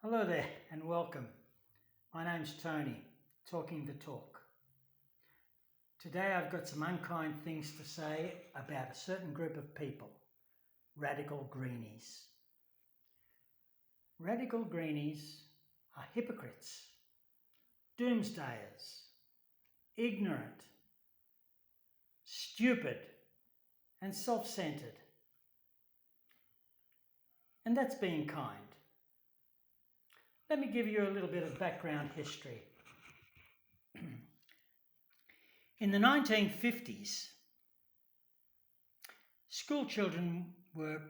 Hello there and welcome. My name's Tony, talking the talk. Today I've got some unkind things to say about a certain group of people, radical greenies. Radical greenies are hypocrites, doomsdayers, ignorant, stupid, and self-centered. And that's being kind. Let me give you a little bit of background history. In the 1950s, school children were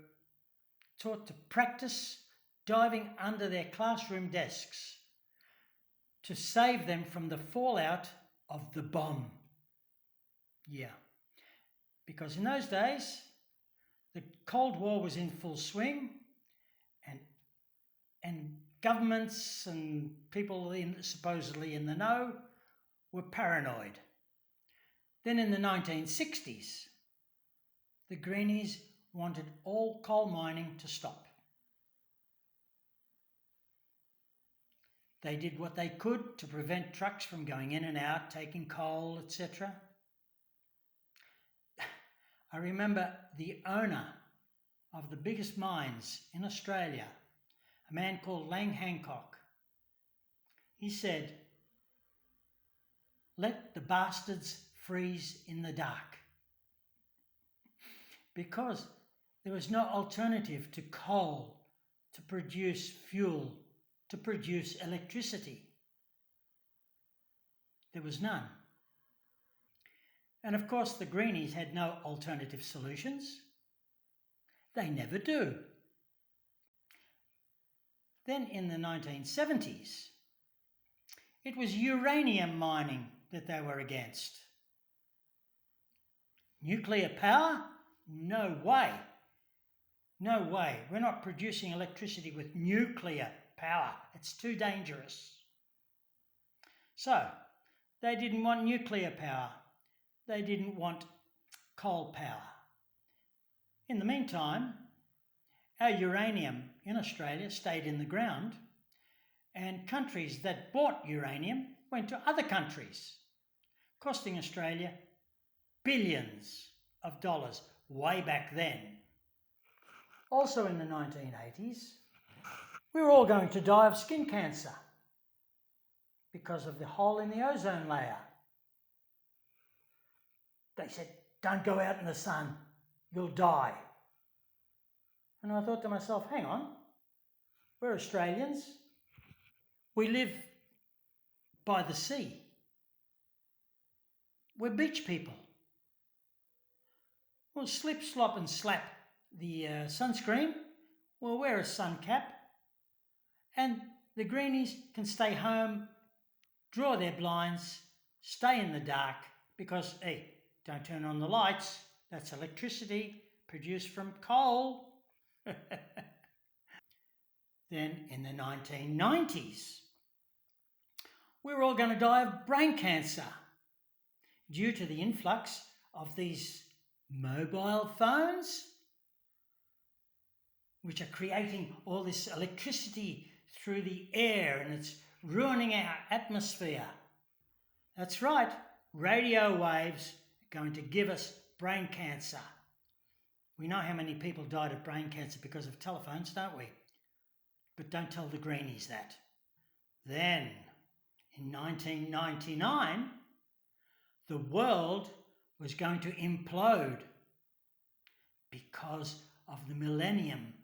taught to practice diving under their classroom desks to save them from the fallout of the bomb. Yeah, because in those days, the Cold War was in full swing and governments and people supposedly in the know were paranoid. Then in the 1960s, the Greenies wanted all coal mining to stop. They did what they could to prevent trucks from going in and out, taking coal, etc. I remember the owner of the biggest mines in Australia, a man called Lang Hancock. He said, "Let the bastards freeze in the dark." Because there was no alternative to coal to produce fuel, to produce electricity. There was none. And of course, the Greenies had no alternative solutions. They never do. Then in the 1970s, it was uranium mining that they were against. Nuclear power? No way. No way. We're not producing electricity with nuclear power. It's too dangerous. So, they didn't want nuclear power. They didn't want coal power. In the meantime, our uranium in Australia stayed in the ground, and countries that bought uranium went to other countries, costing Australia billions of dollars way back then. Also in the 1980s, we were all going to die of skin cancer because of the hole in the ozone layer. They said, "Don't go out in the sun, you'll die." And I thought to myself, hang on, we're Australians. We live by the sea. We're beach people. We'll slip, slop and slap the sunscreen. We'll wear a sun cap. And the Greenies can stay home, draw their blinds, stay in the dark because, hey, don't turn on the lights. That's electricity produced from coal. Then in the 1990s, we were all going to die of brain cancer due to the influx of these mobile phones, which are creating all this electricity through the air and it's ruining our atmosphere. That's right, radio waves are going to give us brain cancer. We know how many people died of brain cancer because of telephones, don't we? But don't tell the Greenies that. Then, in 1999, the world was going to implode because of the millennium,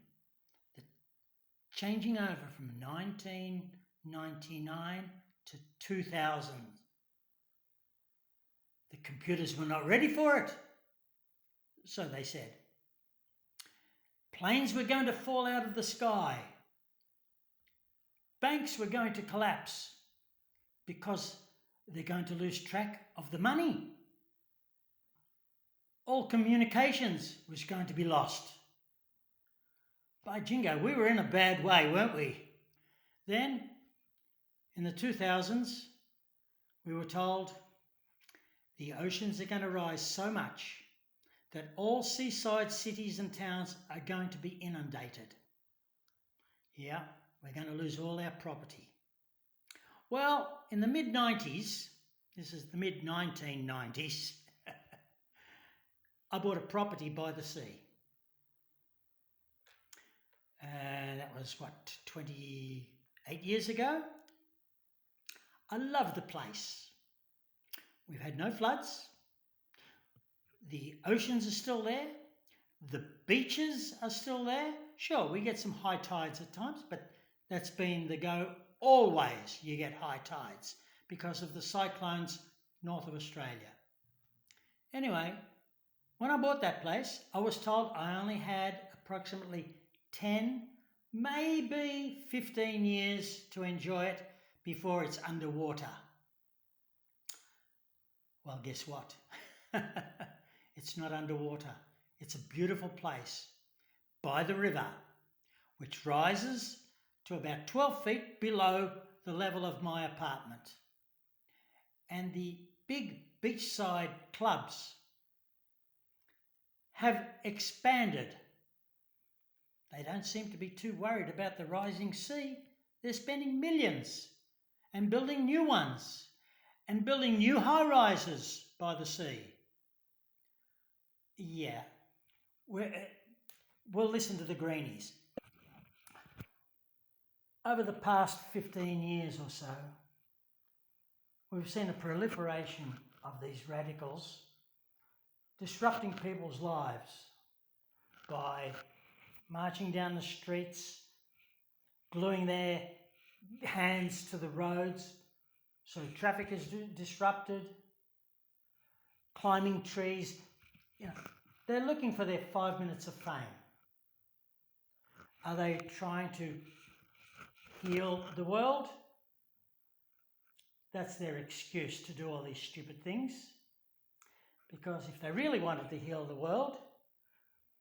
the changing over from 1999 to 2000. The computers were not ready for it. So they said, planes were going to fall out of the sky. Banks were going to collapse because they're going to lose track of the money. All communications was going to be lost. By jingo, we were in a bad way, weren't we? Then, in the 2000s, we were told the oceans are going to rise so much that all seaside cities and towns are going to be inundated. Yeah, We're going to lose all our property. Well, in the mid-90s, this is the mid-1990s, I bought a property by the sea. That was, 28 years ago? I love the place. We've had no floods. The oceans are still there. The beaches are still there. Sure, we get some high tides at times, but that's been the go. Always you get high tides because of the cyclones north of Australia. Anyway, when I bought that place, I was told I only had approximately 10, maybe 15 years to enjoy it before it's underwater. Well, guess what? It's not underwater. It's a beautiful place by the river, which rises to about 12 feet below the level of my apartment. And the big beachside clubs have expanded. They don't seem to be too worried about the rising sea. They're spending millions and building new ones and building new high-rises by the sea. Yeah, we'll listen to the Greenies. Over the past 15 years or so, we've seen a proliferation of these radicals disrupting people's lives by marching down the streets, gluing their hands to the roads so traffic is disrupted, climbing trees. They're looking for their 5 minutes of fame. Are they trying to heal the world? That's their excuse to do all these stupid things. Because if they really wanted to heal the world,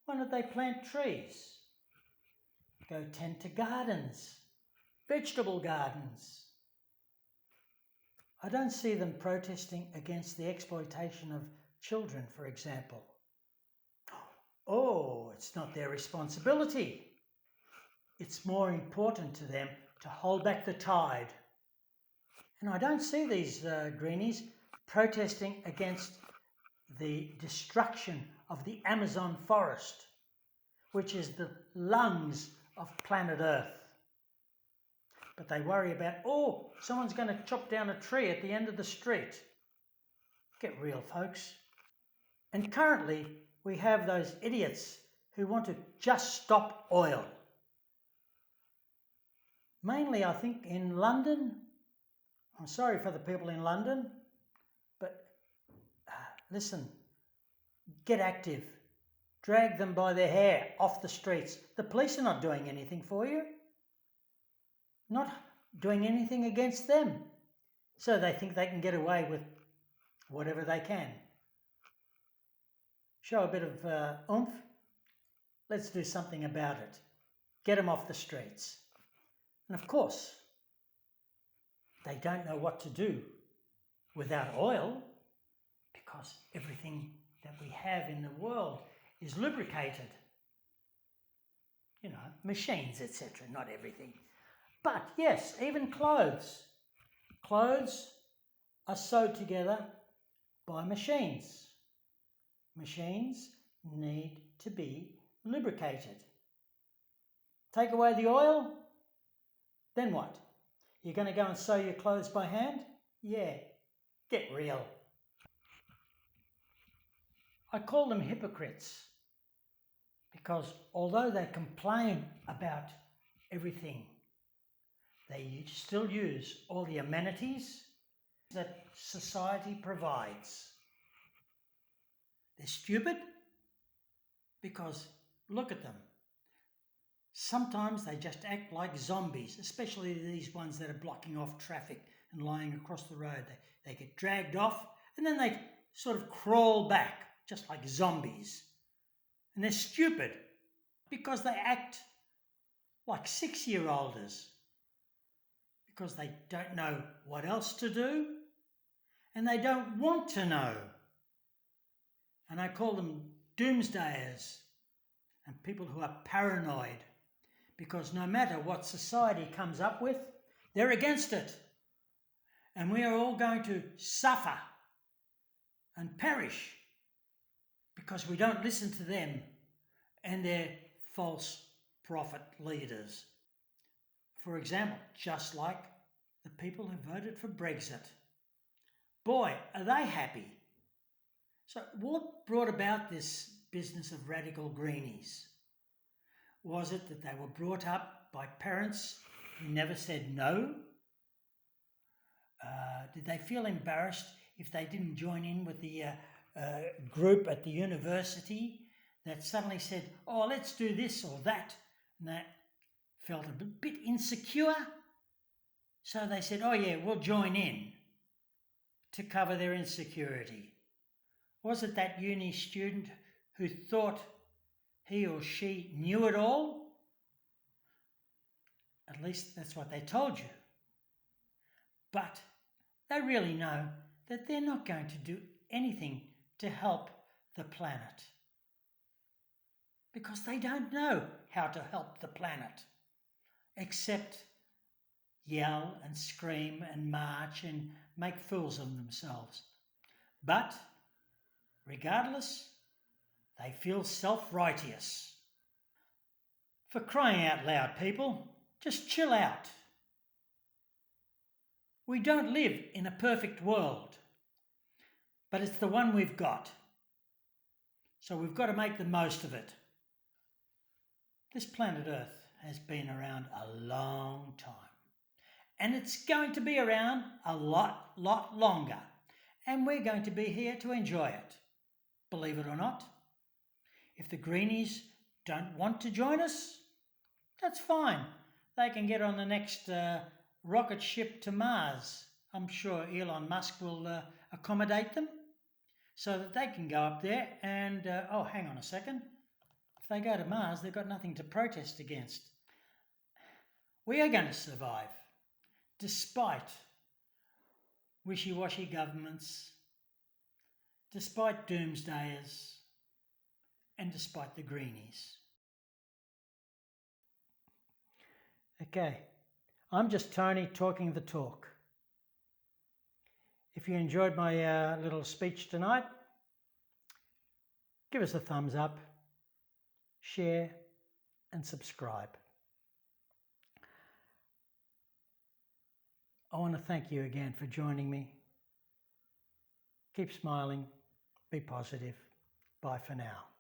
why don't they plant trees? Go tend to gardens, vegetable gardens. I don't see them protesting against the exploitation of children, for example. Oh, it's not their responsibility. It's more important to them to hold back the tide. And I don't see these Greenies protesting against the destruction of the Amazon forest, which is the lungs of planet Earth. But they worry about, someone's going to chop down a tree at the end of the street. Get real, folks. And currently, we have those idiots who want to just stop oil. Mainly, I think, in London. I'm sorry for the people in London, but listen, get active. Drag them by their hair off the streets. The police are not doing anything for you. Not doing anything against them. So they think they can get away with whatever they can. Show a bit of oomph. Let's do something about it. Get them off the streets. And of course, they don't know what to do without oil, because everything that we have in the world is lubricated. Machines, etc., not everything. But yes, even clothes. Clothes are sewed together by machines. Machines need to be lubricated. Take away the oil, then what? You're going to go and sew your clothes by hand? Yeah, get real. I call them hypocrites because although they complain about everything, they still use all the amenities that society provides. They're stupid because look at them. Sometimes they just act like zombies, especially these ones that are blocking off traffic and lying across the road. They get dragged off and then they sort of crawl back, just like zombies. And they're stupid because they act like 6-year-olders, because they don't know what else to do and they don't want to know. And I call them doomsdayers and people who are paranoid, because no matter what society comes up with, they're against it. And we are all going to suffer and perish because we don't listen to them and their false prophet leaders. For example, just like the people who voted for Brexit. Boy, are they happy. So what brought about this business of radical greenies? Was it that they were brought up by parents who never said no? Did they feel embarrassed if they didn't join in with the group at the university that suddenly said, oh, let's do this or that? And they felt a bit insecure. So they said, oh yeah, we'll join in to cover their insecurity. Was it that uni student who thought he or she knew it all? At least that's what they told you. But they really know that they're not going to do anything to help the planet. Because they don't know how to help the planet, except yell and scream and march and make fools of themselves. But regardless, they feel self-righteous. For crying out loud, people, just chill out. We don't live in a perfect world, but it's the one we've got. So we've got to make the most of it. This planet Earth has been around a long time, and it's going to be around a lot longer, and we're going to be here to enjoy it, believe it or not. If the Greenies don't want to join us, that's fine. They can get on the next rocket ship to Mars. I'm sure Elon Musk will accommodate them so that they can go up there and, oh, hang on a second. If they go to Mars, they've got nothing to protest against. We are going to survive, despite wishy-washy governments, despite doomsdayers, and despite the Greenies. Okay, I'm just Tony talking the talk. If you enjoyed my little speech tonight, give us a thumbs up, share and subscribe. I want to thank you again for joining me. Keep smiling, be positive. Bye for now.